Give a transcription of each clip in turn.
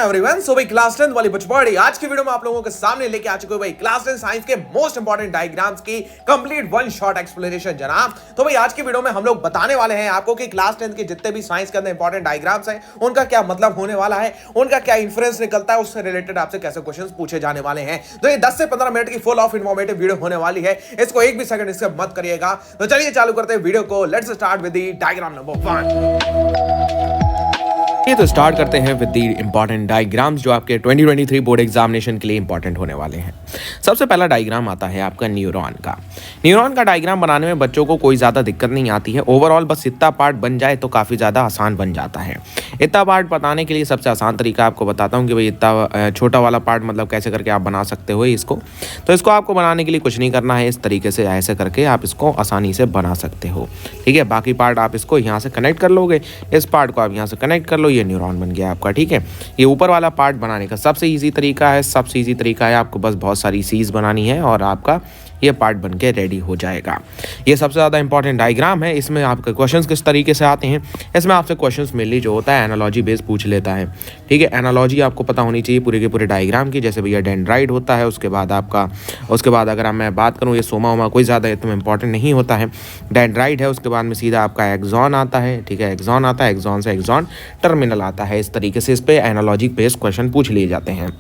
Everyone, सो भाई class 10 वाली बचपड़ी आज की वीडियो में आप लोगों के सामने लेके आ चुके हो भाई क्लास 10 साइंस के मोस्ट इंपोर्टेंट डायग्राम्स की कंप्लीट वन शॉट एक्सप्लेनेशन जनाब। तो भाई आज की वीडियो में हम लोग बताने वाले हैं आपको कि क्लास 10 के जितने भी साइंस के अंदर इंपॉर्टेंट डायग्राम्स हैं उनका क्या मतलब होने वाला है, उनका क्या इंफरेंस निकलता है, उससे रिलेटेड आपसे कैसे क्वेश्चन पूछे जाने वाले हैं। तो ये 10 से 15 मिनट की फुल ऑफ इन्फॉर्मेटिव वीडियो होने वाली है, इसको एक भी सेकंड स्किप मत करिएगा। तो चलिए चालू करते हैं वीडियो को। Let's start with the diagram number 1। ये तो स्टार्ट करते हैं विद द इंपॉर्टेंट डायग्राम्स जो आपके 2023 बोर्ड एग्जामिनेशन के लिए इंपॉर्टेंट होने वाले हैं। सबसे पहला डायग्राम आता है आपका न्यूरॉन का। न्यूरॉन का डायग्राम बनाने में बच्चों को कोई ज़्यादा दिक्कत नहीं आती है। ओवरऑल बस इतना पार्ट बन जाए तो काफ़ी ज़्यादा आसान बन जाता है। इतना पार्ट बताने के लिए सबसे आसान तरीका आपको बताता हूँ कि भाई इतना छोटा वाला पार्ट मतलब कैसे करके आप बना सकते हो इसको। तो इसको आपको बनाने के लिए कुछ नहीं करना है, इस तरीके से ऐसे करके आप इसको आसानी से बना सकते हो। ठीक है, बाकी पार्ट आप इसको यहाँ से कनेक्ट कर लोगे, इस पार्ट को आप यहाँ से कनेक्ट कर लो, ये न्यूरॉन बन गया आपका। ठीक है, ये ऊपर वाला पार्ट बनाने का सबसे इजी तरीका है। आपको बस बहुत सारी सीज बनानी है और आपका ये पार्ट बन के रेडी हो जाएगा। ये सबसे ज़्यादा इंपॉर्टेंट डायग्राम है। इसमें आपके क्वेश्चंस किस तरीके से आते हैं, इसमें आपसे क्वेश्चंस मेनली जो होता है एनालॉजी बेस पूछ लेता है। ठीक है, एनालॉजी आपको पता होनी चाहिए पूरे के पूरे डायग्राम की। जैसे भैया डेंड्राइट होता है, उसके बाद अगर मैं बात करूँ ये सोमा वोमा कोई ज़्यादा इतना इंपॉर्टेंट नहीं होता है। डेंड्राइट है, उसके बाद में सीधा आपका एक्सॉन आता है। ठीक है, एक्सॉन आता है, एक्सॉन से एक्सॉन टर्मिनल आता है। इस तरीके से इस पर एनालॉजी बेस्ड क्वेश्चन पूछ लिए जाते हैं।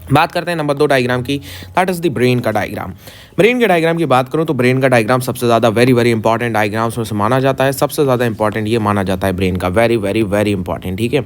बात करते हैं नंबर 2 डायग्राम की, दैट इज द ब्रेन का डायग्राम। ब्रेन के डायग्राम की बात करूं तो ब्रेन का डायग्राम सबसे ज़्यादा वेरी इंपॉर्टेंट डायग्राम्स में से माना जाता है। सबसे ज़्यादा इंपॉर्टेंट ये माना जाता है ब्रेन का, वेरी इंपॉर्टेंट। ठीक है,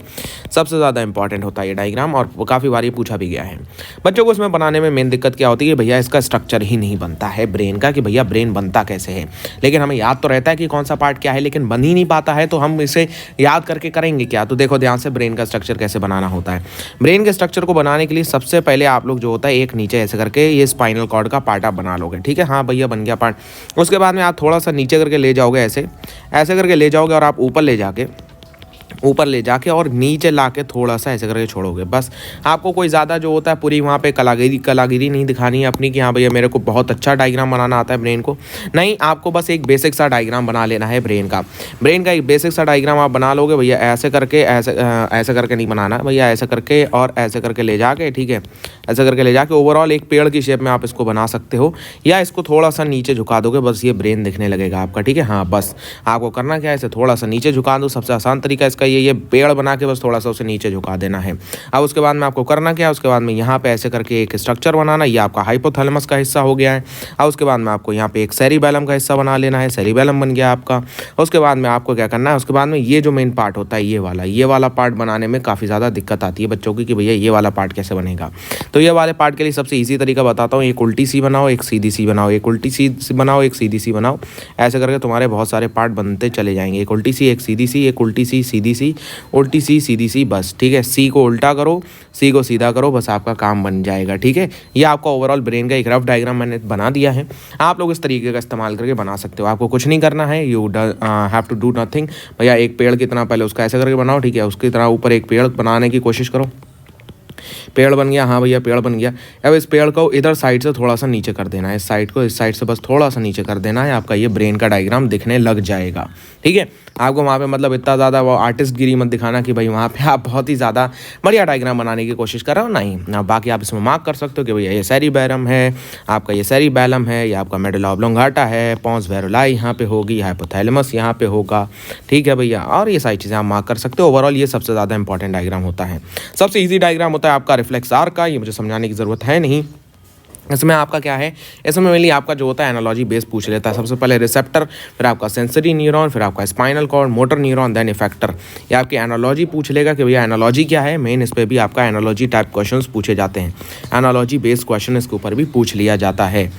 सबसे ज़्यादा इंपॉर्टेंट होता है ये डायग्राम और वो काफ़ी बार ये पूछा भी गया है। बच्चों को इसमें बनाने में मेन दिक्कत क्या होती है, भैया इसका स्ट्रक्चर ही नहीं बनता है ब्रेन का, कि भैया ब्रेन बनता कैसे है। लेकिन हमें याद तो रहता है कि कौन सा पार्ट क्या है, लेकिन बन ही नहीं पाता है। तो हम इसे याद करके करेंगे क्या। तो देखो ध्यान से, ब्रेन का स्ट्रक्चर कैसे बनाना होता है। ब्रेन के स्ट्रक्चर को बनाने के लिए सबसे पहले आप लोग जो होता है एक नीचे ऐसे करके ये स्पाइनल कॉर्ड का पार्ट आप बना लोगे। ठीक है, हाँ भैया बन गया पार्ट। उसके बाद में आप थोड़ा सा नीचे करके ले जाओगे, ऐसे करके ले जाओगे और आप ऊपर ले जाके और नीचे लाके थोड़ा सा ऐसे करके छोड़ोगे। बस आपको कोई ज़्यादा जो होता है पूरी वहाँ पे कलागिरी नहीं दिखानी है अपनी कि हाँ भैया मेरे को बहुत अच्छा डायग्राम बनाना आता है ब्रेन को। नहीं, आपको बस एक बेसिक सा डायग्राम बना लेना है ब्रेन का एक बेसिक सा डायग्राम आप बना लोगे भैया। ऐसे करके नहीं बनाना भैया, ऐसे करके और ऐसे करके ले जाके। ठीक है, ऐसे करके ले जाके ओवरऑल एक पेड़ की शेप में आप इसको बना सकते हो, या इसको थोड़ा सा नीचे झुका दोगे, बस ये ब्रेन दिखने लगेगा आपका। ठीक है, हाँ बस आपको करना क्या है, इसे थोड़ा सा नीचे झुका दो। सबसे आसान तरीका इसका ये पेड़ बना के बस थोड़ा सा उसे नीचे झुका देना है। अब उसके बाद में आपको करना क्या है, उसके बाद में यहाँ पे ऐसे करके एक स्ट्रक्चर बनाना, ये आपका हाइपोथैलेमस का हिस्सा हो गया है। अब उसके बाद में आपको यहाँ पे एक सेरिबेलम का हिस्सा बना लेना है, सेरिबेलम बन गया आपका। उसके बाद में आपको क्या करना है, उसके बाद में ये जो मेन पार्ट होता है ये वाला पार्ट बनाने में काफ़ी ज़्यादा दिक्कत आती है बच्चों की कि भैया ये वाला पार्ट कैसे बनेगा। तो ये वाले पार्ट के लिए सबसे ईजी तरीका बताता हूँ, एक उल्टी सी बनाओ, एक सीधी सी बनाओ, एक उल्टी सी बनाओ, एक सीधी सी बनाओ। ऐसे करके तुम्हारे बहुत सारे पार्ट बनते चले जाएंगे, एक उल्टी सी, एक सीधी सी, एक उल्टी सी, सीधी सी, उल्टी सी, सीधी सी, बस। ठीक है, सी को उल्टा करो, सी को सीधा करो, बस आपका काम बन जाएगा। ठीक है, ये आपका ओवरऑल ब्रेन का एक रफ डायग्राम मैंने बना दिया है। आप लोग इस तरीके का इस्तेमाल करके बना सकते हो, आपको कुछ नहीं करना है। You have to do nothing. भैया एक पेड़ कितना पहले उसका ऐसे करके बनाओ। ठीक है, उसकी तरह ऊपर एक पेड़ बनाने की कोशिश करो। पेड़ बन गया, हाँ भैया पेड़ बन गया। अब इस पेड़ को इधर साइड से थोड़ा सा नीचे कर देना है, इस साइड से बस थोड़ा सा नीचे कर देना है, आपका ये ब्रेन का डायग्राम दिखने लग जाएगा। ठीक है, आपको वहाँ पे मतलब इतना ज़्यादा वो आर्टिस्ट गिरी मत दिखाना कि भाई वहाँ पे आप बहुत ही ज़्यादा बढ़िया डायग्राम बनाने की कोशिश कर रहे हो, नहीं ना। बाकी आप इसमें मार्क कर सकते हो कि भैया ये सेरिबेलम है, आपका ये सेरिबेलम है, या आपका मेडुला ऑब्लोंगाटा है, पोंस वेरुलाई यहाँ पे होगी, हाइपोथैलेमस यहाँ पे होगा। ठीक है भैया, और ये सारी चीज़ें आप मार्क कर सकते हो। ओवरऑल ये सबसे ज़्यादा इंपॉर्टेंट डायग्राम होता है। सबसे ईजी डायग्राम होता है आपका रिफ्लेक्स आर्क का, ये मुझे समझाने की ज़रूरत है नहीं। इसमें आपका क्या है, इसमें मेनली आपका जो होता है एनालॉजी बेस पूछ लेता है। सबसे पहले रिसेप्टर, फिर आपका सेंसरी न्यूरॉन, फिर आपका spinal cord, motor neuron, then effector. ये आपकी एनालॉजी पूछ लेगा कि भैया एनालॉजी क्या है। मेन इस पर भी आपका एनालॉजी टाइप क्वेश्चंस पूछे जाते हैं, एनालॉजी बेस्ड क्वेश्चन इसके ऊपर भी पूछ लिया जाता है।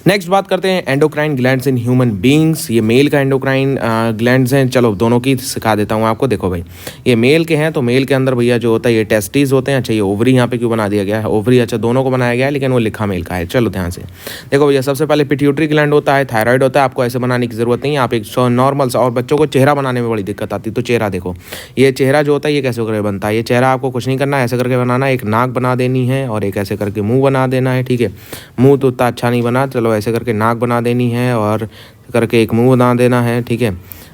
नेक्स्ट बात करते हैं endocrine glands in human beings. ये मेल का एंडोक्राइन ग्लैंड्स हैं। चलो दोनों की सिखा देता हूँ आपको। देखो भाई, ये मेल के हैं तो मेल के अंदर भैया जो होता है ये टेस्टिस होते हैं। अच्छा, ये ओवरी यहाँ पे क्यों बना दिया गया है, ओवरी अच्छा दोनों को बनाया गया है, लेकिन वो लिखा मेल का है। चलो ध्यान से देखो भैया, सबसे पहले पिट्यूटरी ग्लैंड होता है, थायराइड होता है। आपको ऐसे बनाने की जरूरत नहीं है, आप एक नॉर्मल सा। और बच्चों को चेहरा बनाने में बड़ी दिक्कत आती है, तो चेहरा देखो, ये चेहरा जो होता है ये कैसे करके बनता है। ये चेहरा आपको कुछ नहीं करना है, ऐसे करके बनाना। एक नाक बना देनी है और एक ऐसे करके मुँह बना देना है। ठीक है, मुँह तो उतना अच्छा नहीं बना, चलो ऐसे करके नाक बना देनी है और करके एक मुंह बना देना है। ठीक है,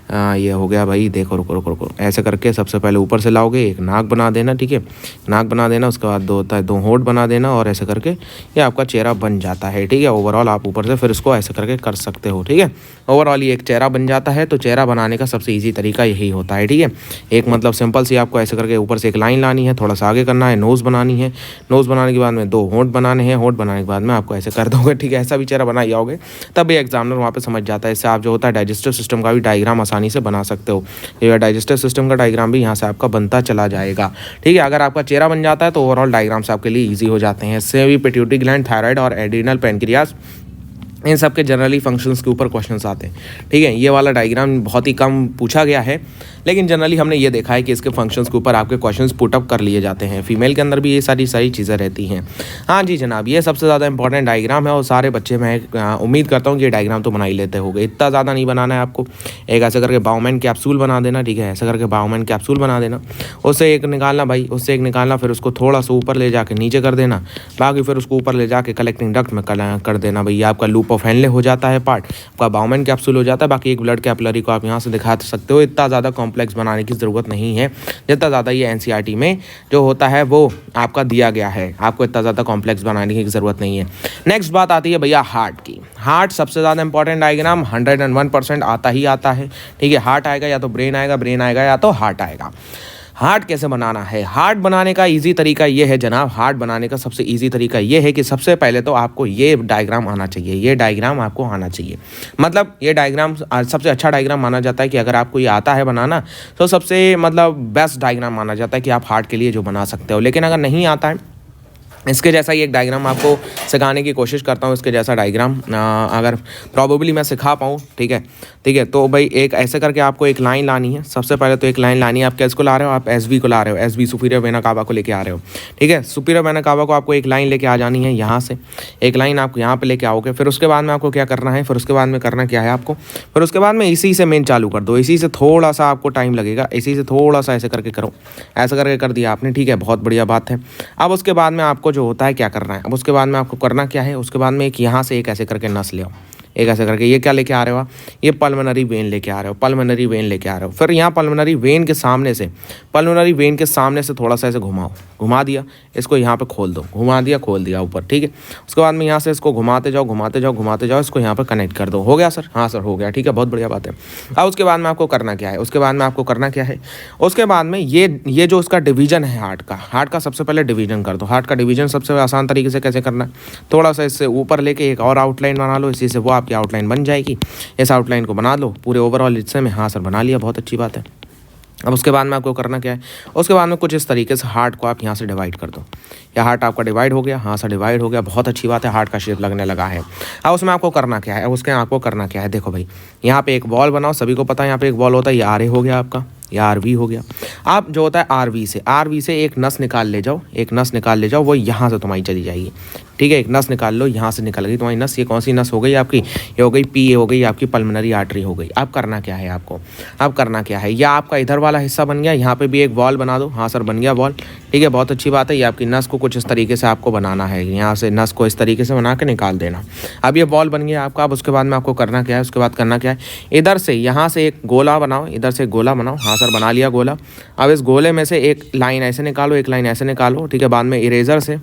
ये हो गया भाई, देखो रुको रुको रुको, ऐसे करके सबसे पहले ऊपर से लाओगे, एक नाक बना देना, ठीक है, नाक बना देना, उसके बाद दो होता है 2 होंठ बना देना, और ऐसे करके ये आपका चेहरा बन जाता है, ठीक है। ओवरऑल आप ऊपर से फिर इसको ऐसे करके कर सकते हो, ठीक है। ओवरऑल ये एक चेहरा बन जाता है। तो चेहरा बनाने का सबसे ईजी तरीका यही होता है, ठीक है। एक मतलब सिंपल सी आपको ऐसे करके ऊपर से एक लाइन लानी है, थोड़ा सा आगे करना है, नोज़ बनानी है, नोज़ बनाने के बाद में 2 होंठ बनाने हैं, होंठ बनाने के बाद में आपको ऐसे कर दोगे, ठीक है। ऐसा भी चेहरा बना जाओगे तब भी एग्जामिनर वहाँ पे समझ जाता है। इससे आप जो होता है डाइजेस्टिव सिस्टम का भी डायग्राम आसानी से बना सकते हो। ये डाइजेस्टिव सिस्टम का डायग्राम भी यहाँ से आपका बनता चला जाएगा, ठीक है। अगर आपका चेहरा बन जाता है तो ओवरऑल डायग्राम्स आपके लिए ईजी हो जाते हैं। इससे भी पिट्यूटरी ग्लैंड, थायराइड और एड्रिनल पैनक्रियाज, इन सब के जनरली फंक्शंस के ऊपर क्वेश्चंस आते हैं, ठीक है। ये वाला डायग्राम बहुत ही कम पूछा गया है, लेकिन जनरली हमने ये देखा है कि इसके फंक्शंस के ऊपर आपके क्वेश्चंस पुटअप कर लिए जाते हैं। फीमेल के अंदर भी ये सारी चीज़ें रहती हैं। हाँ जी जनाब, ये सबसे ज़्यादा इंपॉर्टेंट डायग्राम है और सारे बच्चे, मैं उम्मीद करता हूँ कि ये डायग्राम तो बना ही लेते होंगे। इतना ज़्यादा नहीं बनाना है आपको। एक ऐसे करके बाउमैन कैप्सूल बना देना, ठीक है, ऐसे करके बाउमैन कैप्सूल बना देना, उससे एक निकालना भाई, उससे एक निकालना, फिर उसको थोड़ा सा ऊपर ले जाके नीचे कर देना, बाकी फिर उसको ऊपर ले जाके कलेक्टिंग डक्ट में कर देना भाई। आपका लूप ऑफ हेनले हो जाता है पार्ट, आपका बाउमैन कैप्सूल हो जाता है। बाकी एक ब्लड कैपिलरी को आप यहाँ से दिखा सकते हो। इतना ज़्यादा कॉम्प्लेक्स बनाने की ज़रूरत नहीं है, जितना ज़्यादा ये एनसीईआरटी में जो होता है वो आपका दिया गया है। आपको इतना ज़्यादा कॉम्प्लेक्स बनाने की ज़रूरत नहीं है। नेक्स्ट बात आती है भैया हार्ट की। हार्ट सबसे ज़्यादा इंपॉर्टेंट डायग्राम 101% आता ही आता है, ठीक है। हार्ट आएगा या तो ब्रेन आएगा, ब्रेन आएगा या तो हार्ट आएगा। हार्ट कैसे बनाना है? हार्ट बनाने का इजी तरीका ये है जनाब, हार्ट बनाने का सबसे इजी तरीका ये है कि सबसे पहले तो आपको ये डायग्राम आना चाहिए। ये डायग्राम आपको आना चाहिए, मतलब ये डायग्राम सबसे अच्छा डायग्राम माना जाता है कि अगर आपको ये आता है बनाना तो सबसे मतलब बेस्ट डायग्राम माना जाता है कि आप हार्ट के लिए जो बना सकते हो। लेकिन अगर नहीं आता है, इसके जैसा ही एक डायग्राम आपको सिखाने की कोशिश करता हूँ। इसके जैसा डायग्राम अगर प्रॉबेबली मैं सिखा पाऊँ, ठीक है, ठीक है। तो भाई एक ऐसे करके आपको एक लाइन लानी है। सबसे पहले तो एक लाइन लानी है। आप किसको ला रहे हो? आप एसवी को ला रहे हो, एसवी सुपीरियर वेना कावा को लेके आ रहे हो, ठीक है। सुपीरियर वेना कावा को आपको एक लाइन लेके आ जानी है, यहाँ से एक लाइन आपको यहाँ पे लेके आओगे। फिर उसके बाद में आपको क्या करना है, फिर उसके बाद में करना क्या है आपको, फिर उसके बाद में इसी से मेन चालू कर दो। इसी से थोड़ा सा आपको टाइम लगेगा, इसी से थोड़ा सा ऐसे करके करो, ऐसा करके कर दिया आपने, ठीक है, बहुत बढ़िया बात है। अब उसके बाद में आपको जो होता है क्या करना है, अब उसके बाद में आपको करना क्या है, उसके बाद में एक यहाँ से एक ऐसे करके नस ले आओ, एक ऐसे करके। ये क्या लेके आ रहे हो? ये पल्मोनरी वेन लेके आ रहे हो, पल्मोनरी वेन लेके आ रहे हो। फिर यहाँ पल्मोनरी वेन के सामने से, पल्मोनरी वेन के सामने से थोड़ा सा ऐसे घुमाओ, घुमा दिया, इसको यहाँ पे खोल दो, घुमा दिया, खोल दिया ऊपर, ठीक है। उसके बाद में यहाँ से इसको घुमाते जाओ, घुमाते जाओ, घुमाते जाओ, इसको यहाँ पर कनेक्ट कर दो। हो गया सर? हाँ सर हो गया, ठीक है, बहुत बढ़िया बात है। अब उसके बाद में आपको करना क्या है, उसके बाद में आपको करना क्या है, उसके बाद में ये जो उसका डिवीजन है हार्ट का सबसे पहले डिवीजन कर दो। हार्ट का डिवीजन सबसे आसान तरीके से कैसे करना है, थोड़ा सा इससे ऊपर लेके एक और आउटलाइन बना लो, इसी से वो आपकी आउटलाइन बन जाएगी। इस आउटलाइन को बना लो पूरे ओवरऑल हिस्से में। हाँ सर बना लिया, बहुत अच्छी बात है। अब उसके बाद में आपको करना क्या है, उसके बाद में कुछ इस तरीके से हार्ट को आप यहाँ से डिवाइड कर दो। या हार्ट आपका डिवाइड हो गया, हाँ सर डिवाइड हो गया, बहुत अच्छी बात है, हार्ट का शेप लगने लगा है। अब उसमें आपको करना क्या है, उसके आपको करना क्या है, देखो भाई यहाँ पे एक बॉल बनाओ, सभी को पता है यहाँ पे एक बॉल होता है, ये आर हो गया आपका, ये आरवी हो गया। आप जो होता है आरवी से एक नस निकाल ले जाओ, एक नस निकाल ले जाओ, वो यहाँ से तुम्हारी चली जाएगी, ठीक है। एक नस निकाल लो, यहाँ से निकल गई तुम्हारी नस। ये कौन सी नस हो गई आपकी? ये हो गई पी, हो गई आपकी पल्मोनरी आर्टरी हो गई। अब करना क्या है आपको, अब करना क्या है, या आपका इधर वाला हिस्सा बन गया, यहाँ पे भी एक बॉल बना दो। हाँ सर बन गया बॉल, ठीक है, बहुत अच्छी बात है। ये आपकी नस को कुछ इस तरीके से आपको बनाना है, यहाँ से नस को इस तरीके से बना के निकाल देना। अब ये बॉल बन गया आपका। अब उसके बाद में आपको करना क्या है, उसके बाद करना क्या है, इधर से यहाँ से एक गोला बनाओ, इधर से गोला बनाओ। हाँ सर बना लिया गोला। अब इस गोले में से एक लाइन ऐसे निकालो, एक लाइन ऐसे निकालो, ठीक है। बाद में इरेजर से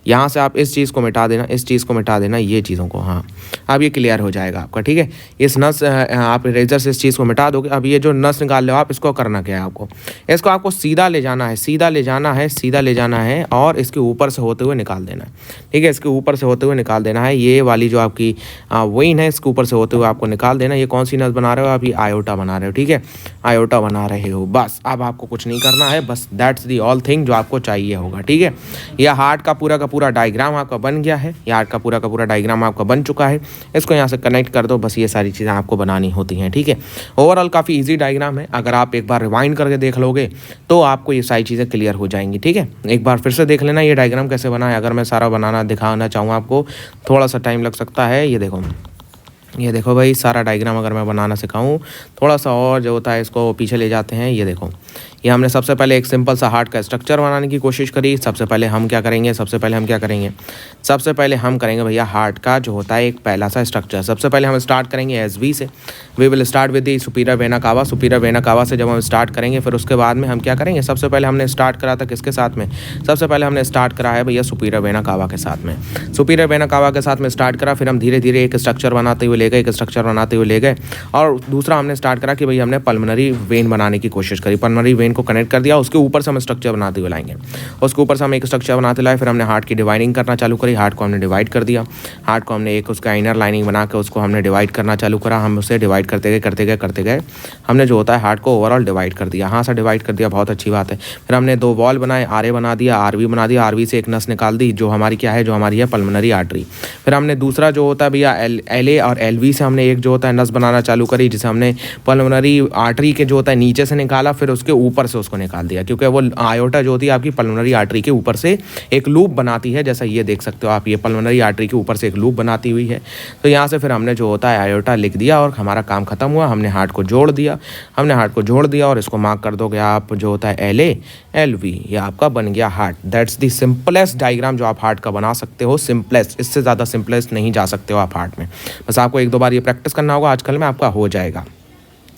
यहाँ से आप इस चीज़ को मिटा देना, इस चीज़ को मिटा देना, ये चीज़ों को। हाँ अब ये क्लियर हो जाएगा आपका, ठीक है। इस नस आप इरेजर से इस चीज़ को मिटा दोगे। अब ये जो नस निकाल लो आप, इसको करना क्या है आपको, इसको आपको सीधा ले जाना है, सीधा ले जाना है, सीधा ले जाना है और इसके ऊपर से होते हुए निकाल देना है, ठीक है। इसके ऊपर से होते हुए निकाल देना है। ये वाली जो आपकी वेन है, इसके ऊपर से होते हुए आपको निकाल देना। ये कौन सी नस बना रहे हो आप? ये आयोटा बना रहे हो, ठीक है, आयोटा बना रहे हो। बस अब आपको कुछ नहीं करना है, बस दैट्स दी ऑल थिंग जो आपको चाहिए होगा, ठीक है। यह हार्ट का पूरा डायग्राम आपका बन गया है, ये हार्ट का पूरा डायग्राम आपका बन चुका है। इसको यहाँ से कनेक्ट कर दो, बस ये सारी चीज़ें आपको बनानी होती हैं, ठीक है। ओवरऑल काफ़ी इजी डायग्राम है, अगर आप एक बार रिवाइंड करके देख लोगे तो आपको ये सारी चीज़ें क्लियर हो जाएंगी, ठीक है। एक बार फिर से देख लेना ये डायग्राम कैसे बना है। अगर मैं सारा बनाना दिखाना चाहूँ आपको, थोड़ा सा टाइम लग सकता है। ये देखो भाई, सारा डायग्राम अगर मैं बनाना सिखाऊं, थोड़ा सा और जो होता है इसको पीछे ले जाते हैं। ये देखो ये हमने सबसे पहले एक सिंपल सा हार्ट का स्ट्रक्चर बनाने की कोशिश करी। सबसे पहले हम क्या करेंगे सबसे पहले हम करेंगे भैया हार्ट का जो होता है एक पहला सा स्ट्रक्चर। सबसे पहले हम स्टार्ट करेंगे एसवी से। We will start with the superior vena cava. Superior vena cava से जब हम स्टार्ट करेंगे फिर उसके बाद में हम क्या करेंगे, सबसे पहले हमने स्टार्ट करा था किसके साथ में, सबसे पहले हमने स्टार्ट करा है भैया सुपीरियर वेना कावा के साथ में। सुपीरियर वेना कावा के साथ में स्टार्ट करा, फिर हम धीरे धीरे एक स्ट्रक्चर बनाते हुए ले गए और दूसरा हमने स्टार्ट करा कि भैया हमने पल्मोनरी वेन बनाने की कोशिश करी। पल्मोनरी वेन को कनेक्ट कर दिया, उसके ऊपर से हम स्ट्रक्चर बनाते हुए लाएंगे। उसके ऊपर से हम एक स्ट्रक्चर बनाते लाए, फिर हमने हार्ट की डिवाइडिंग करना चालू करी। हार्ट को हमने डिवाइड कर दिया, हार्ट को हमने एक उसका इनर लाइनिंग बना के उसको हमने डिवाइड करना चालू करा। हम उसे डिवाइड करते गए हमने जो होता है हार्ट को ओवरऑल डिवाइड कर दिया। हाँ से डिवाइड कर दिया, बहुत अच्छी बात है। फिर हमने 2 वॉल बनाए, आरए बना दिया, आरवी बना दिया। आरवी से एक नस निकाल दी जो हमारी क्या है, जो हमारी है पल्मोनरी आर्टरी। फिर हमने दूसरा जो होता है भैया एलए और एलवी से हमने एक जो होता है नस बनाना चालू करी, जिसे हमने पल्मोनरी आर्टरी के जो होता है नीचे से निकाला, फिर उसके ऊपर से उसको निकाल दिया, क्योंकि वो आयोटा जो होती है आपकी पल्मोनरी आर्टरी के ऊपर से एक लूप बनाती है। जैसा ये देख सकते हो आप, ये पल्मोनरी आर्टरी के ऊपर से एक लूप बनाती हुई है। तो यहाँ से फिर हमने जो होता है आयोटा लिख दिया और हमारा काम खत्म हुआ। हमने हार्ट को जोड़ दिया और इसको मार्क कर दोगे आप जो होता है एलए एलवी, ये आपका बन गया heart. That's the simplest diagram जो आप हार्ट का बना सकते हो। सिंपलेस्ट, इससे ज़्यादा सिंपलेस्ट नहीं जा सकते हो आप हार्ट में। बस आपको 1-2 बार ये प्रैक्टिस करना होगा, आजकल में आपका हो जाएगा।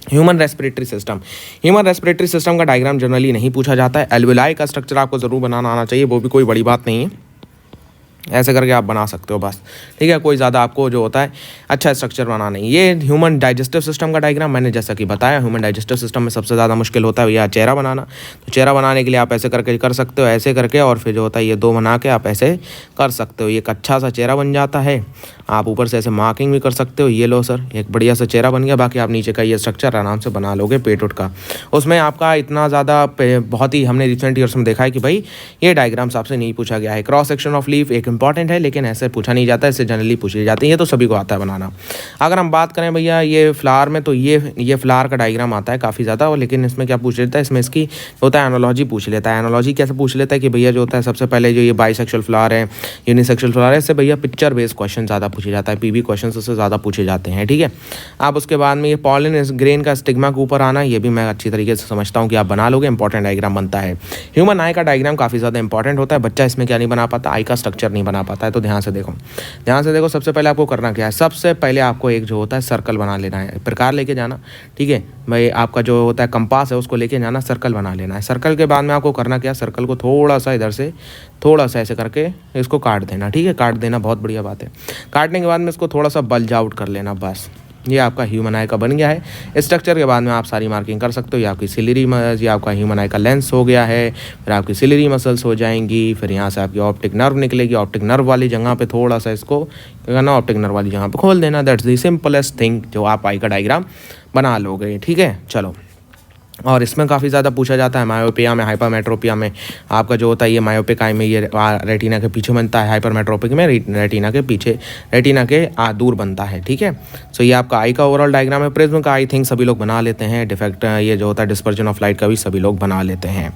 ह्यूमन रेस्पिरेटरी सिस्टम का डायग्राम जनरली नहीं पूछा जाता है। एल्वेलाई का स्ट्रक्चर आपको ज़रूर बनाना आना चाहिए, वो भी कोई बड़ी बात नहीं है, ऐसे करके आप बना सकते हो बस, ठीक है। कोई ज़्यादा आपको जो होता है अच्छा स्ट्रक्चर बनाना नहीं। ये ह्यूमन डाइजेस्टिव सिस्टम का डायग्राम मैंने जैसा कि बताया, ह्यूमन डाइजेस्टिव सिस्टम में सबसे ज़्यादा मुश्किल होता है या चेहरा बनाना। तो चेहरा बनाने के लिए आप ऐसे करके कर सकते हो, ऐसे करके, और फिर जो होता है ये 2 बना के आप ऐसे कर सकते हो। ये एक अच्छा सा चेहरा बन जाता है। आप ऊपर से ऐसे मार्किंग भी कर सकते हो। ये लो सर, एक बढ़िया सा चेहरा बन गया। बाकी आप नीचे का ये स्ट्रक्चर आराम से बना लोगे पेट उट का। उसमें आपका इतना ज़्यादा बहुत ही हमने रिसेंट ईयर्स में देखा है कि भाई ये डायग्राम्स आपसे नहीं पूछा गया है। क्रॉस सेक्शन ऑफ लीफ एक इंपॉर्टेंट है, लेकिन ऐसे पूछा नहीं जाता, इससे जनरली पूछी जाती है। ये तो सभी को आता है बनाना। अगर हम बात करें भैया ये फ्लावर में, तो ये फ्लावर का डायग्राम आता है काफ़ी ज़्यादा, लेकिन इसमें क्या पूछ लेता है, इसमें इसकी होता है एनालॉजी पूछ लेता है। एनालॉजी कैसे पूछ लेता है कि भैया जो होता है सबसे पहले जो ये बाइसेक्सुअल फ्लावर है, यूनिसेक्सुअल फ्लावर है, इससे भैया पिक्चर बेस्ड क्वेश्चन ज़्यादा पूछे जाता है। पीबी क्वेश्चन उससे ज़्यादा पूछे जाते हैं, ठीक है। आप उसके बाद में ये पॉलन ग्रेन का स्टिग्मा के ऊपर आना, ये भी मैं अच्छी तरीके से समझता हूँ कि आप बना लोगे, इंपॉर्टेंट डायग्राम बनता है। ह्यूमन आई का डायग्राम काफ़ी ज़्यादा इंपॉर्टेंट होता है। बच्चा इसमें क्या नहीं बना पाता, आई का स्ट्रक्चर नहीं बना पाता है। तो ध्यान से देखो सबसे पहले आपको करना क्या है। सबसे पहले आपको एक जो होता है सर्कल बना लेना है, प्रकार लेके जाना, ठीक है भाई। आपका जो होता है कंपास है उसको लेके जाना, सर्कल बना लेना है। सर्कल के बाद में आपको करना क्या, सर्कल को थोड़ा सा इधर से थोड़ा सा ऐसे करके इसको काट देना, ठीक है। काट देना बहुत बढ़िया बात है। काटने के बाद में इसको थोड़ा सा बल्ज आउट कर लेना, बस। ये आपका ह्यूमन आई का बन गया है। स्ट्रक्चर के बाद में आप सारी मार्किंग कर सकते हो। ये आपकी सिलरी ये आपका ह्यूमन आई का लेंस हो गया है। फिर आपकी सिलरी मसल्स हो जाएंगी। फिर यहाँ से आपकी ऑप्टिक नर्व निकलेगी। ऑप्टिक नर्व वाली जगह पे थोड़ा सा इसको करना, ऑप्टिक नर्व वाली जगह पे खोल देना। दैट्स द सिंपलेस्ट थिंग जो आप आई का डायग्राम बना लोगे, ठीक है। चलो, और इसमें काफ़ी ज़्यादा पूछा जाता है मायोपिया में, हाइपरमेट्रोपिया में। आपका जो होता है ये मायोपिक आई में ये रेटिना के पीछे बनता है, हाइपरमेट्रोपिक में रेटिना के पीछे, रेटिना के दूर बनता है, ठीक है। सो ये आपका आई का ओवरऑल डायग्राम है। प्रिज्म का आई थिंक सभी लोग बना लेते हैं। डिफेक्ट ये जो होता है डिस्पर्जन ऑफ लाइट का भी सभी लोग बना लेते हैं।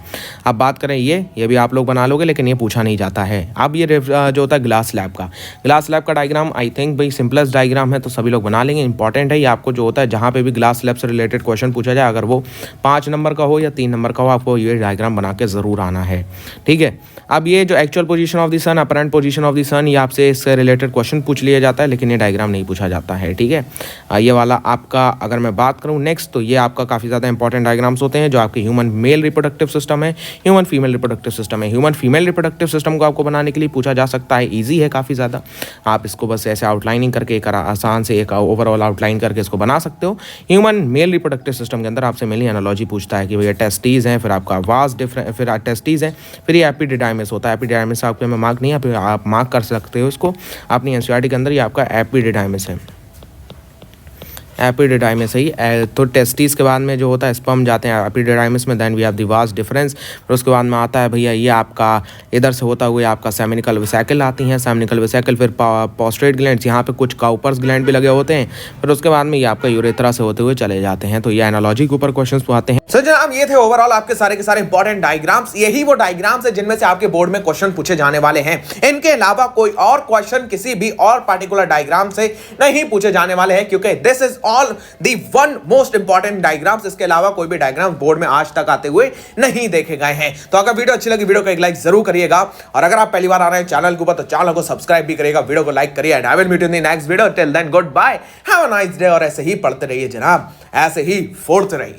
अब बात करें ये भी आप लोग बना लोगे, लेकिन ये पूछा नहीं जाता है। अब ये जो होता है ग्लास स्लैब का डायग्राम आई थिंक भाई सिंपलेस्ट डायग्राम है, तो सभी लोग बना लेंगे। इंपॉर्टेंट है ये आपको जो होता है, जहाँ पे भी ग्लास स्लैब से रिलेटेड क्वेश्चन पूछा जाए, अगर वो 5 नंबर का हो या 3 नंबर का हो, आपको ये डायग्राम बना के ज़रूर आना है, ठीक है। अब ये जो actual position of the sun, apparent position of the sun, ये आपसे इससे रिलेटेड क्वेश्चन पूछ लिया जाता है, लेकिन ये डायग्राम नहीं पूछा जाता है, ठीक है। ये वाला आपका अगर मैं बात करूँ नेक्स्ट, तो ये आपका काफ़ी ज़्यादा इंपॉर्टेंट डायग्राम्स होते हैं, जो आपके ह्यूमन मेल रिप्रोडक्टिव सिस्टम है, ह्यूमन फीमेल रिप्रोडक्टिव सिस्टम है। ह्यूमन फीमेल रिप्रोडक्टिव सिस्टम को आपको बनाने के लिए पूछा जा सकता है, ईजी है काफ़ी ज़्यादा। आप इसको बस ऐसे आउटलाइनिंग करके एक आसान से एक ओवरऑल आउटलाइन करके इसको बना सकते हो। ह्यूमन मेल रिप्रोडक्टिव सिस्टम के अंदर आपसे मेनली एनालॉजी पूछता है कि भैया टेस्टीज हैं, फिर आपका वास डिफरेंट, फिर टेस्टीज है, फिर ये एपिडिडाइमिस होता है। एपिडिडाइमिस आपके में मार्क नहीं है, आप मार्क कर सकते हो इसको अपनी एनसीईआरटी के अंदर। ये आपका एपिडिडाइमिस है, एपिडिडाइमिस है। तो टेस्टिस के बाद में जो होता है स्पर्म जाते हैं एपिडिडाइमिस में, then we have the vas deferens. फिर उसके बाद में आता है भैया ये आपका इधर से होता हुआ आपका सेमिनिकल वेसिकल आती हैं, सेमिनिकल वेसिकल, फिर पोस्ट्रेट ग्लैंड्स, यहाँ पे कुछ काउपर्स ग्लैंड भी लगे होते हैं। फिर उसके बाद में ये आपका यूरेथ्रा से होते हुए चले जाते हैं। तो ये एनालॉजी के ऊपर क्वेश्चन आते हैं। सर जनाब ये थे ओवरऑल आपके सारे के सारे इंपॉर्टेंट डायग्राम्स। यही वो डायग्राम्स है जिनमें से आपके बोर्ड में क्वेश्चन पूछे जाने वाले हैं। इनके अलावा कोई और क्वेश्चन किसी भी और पार्टिकुलर डायग्राम से नहीं पूछे जाने वाले हैं, क्योंकि this is all the one most important diagrams. इसके अलावा कोई भी डायग्राम बोर्ड में आज तक आते हुए नहीं देखे गए हैं। तो अगर वीडियो अच्छी लगी, वीडियो को एक लाइक जरूर करिएगा, और अगर आप पहली बार आ रहे हैं चैनल के ऊपर तो चैनल को सब्सक्राइब भी करिएगा, वीडियो को लाइक करिए। And I will meet you in the next video. Till then goodbye, have a nice day, और ऐसे ही पढ़ते रहिए जनाब, ऐसे ही फोड़ते रहिए।